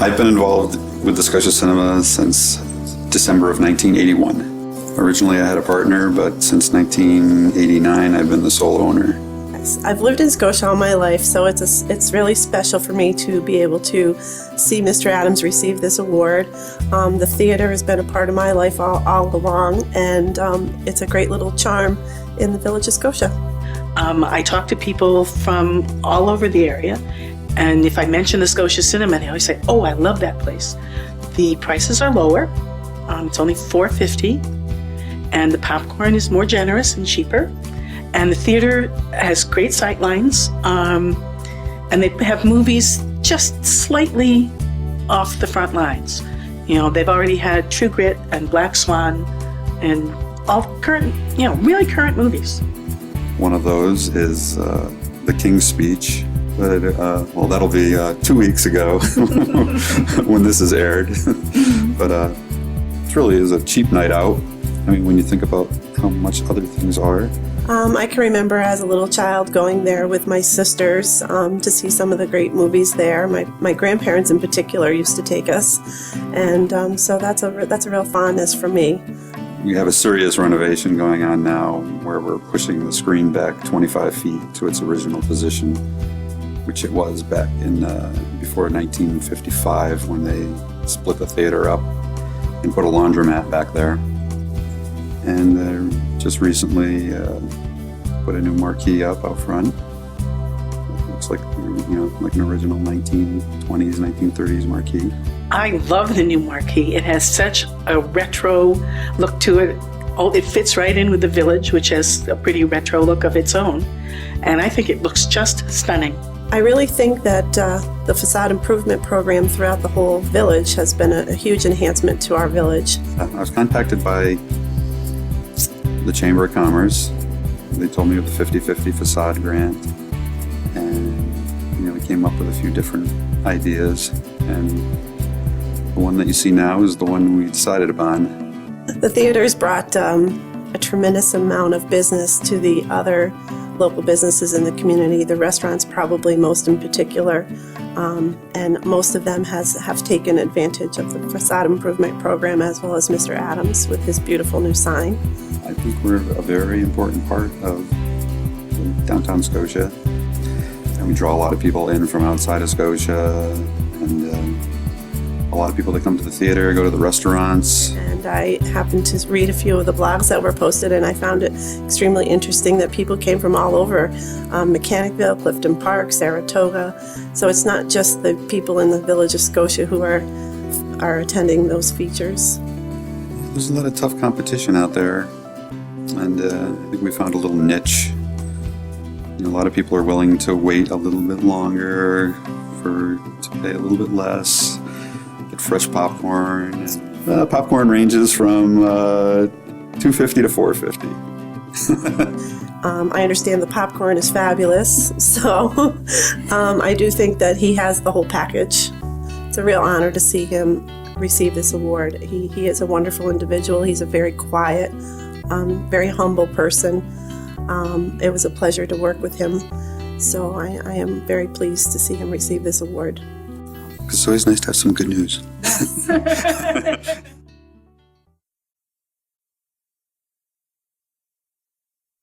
I've been involved with the Scotia Cinema since December of 1981. Originally I had a partner, but since 1989 I've been the sole owner. I've lived in Scotia all my life, so it's really special for me to be able to see Mr. Adams receive this award. The theater has been a part of my life all along, and it's a great little charm in the village of Scotia. I talk to people from all over the area, and if I mention the Scotia Cinema, they always say, "Oh, I love that place." The prices are lower. It's only $4.50, and the popcorn is more generous and cheaper. And the theater has great sight lines, and they have movies just slightly off the front lines. You know, they've already had True Grit and Black Swan and all current, really current movies. One of those is The King's Speech. Well, that'll be 2 weeks ago when this is aired. But it really is a cheap night out. I mean, when you think about how much other things are. I can remember as a little child going there with my sisters to see some of the great movies there. My grandparents in particular used to take us, and so that's a real fondness for me. We have a serious renovation going on now where we're pushing the screen back 25 feet to its original position, which it was back in before 1955 when they split the theater up and put a laundromat back there. And just recently put a new marquee up out front. It looks like, like an original 1920s, 1930s marquee. I love the new marquee. It has such a retro look to it. Oh, it fits right in with the village, which has a pretty retro look of its own. And I think it looks just stunning. I really think that the facade improvement program throughout the whole village has been a huge enhancement to our village. I was contacted by the Chamber of Commerce. They told me of the 50-50 facade grant, and we came up with a few different ideas, and the one that you see now is the one we decided upon. The theater's brought a tremendous amount of business to the other local businesses in the community, the restaurants probably most in particular, and most of them have taken advantage of the facade improvement program, as well as Mr. Adams with his beautiful new sign. I think we're a very important part of downtown Scotia, and we draw a lot of people in from outside of Scotia, and a lot of people that come to the theater go to the restaurants. And I happened to read a few of the blogs that were posted, and I found it extremely interesting that people came from all over, Mechanicville, Clifton Park, Saratoga. So it's not just the people in the village of Scotia who are attending those features. There's a lot of tough competition out there, and I think we found a little niche. A lot of people are willing to wait a little bit longer to pay a little bit less, get fresh popcorn. Popcorn ranges from $2.50 to $4.50. I understand the popcorn is fabulous, so I do think that he has the whole package. It's a real honor to see him receive this award. He is a wonderful individual. He's a very quiet, very humble person. It was a pleasure to work with him, so I am very pleased to see him receive this award. It's always nice to have some good news.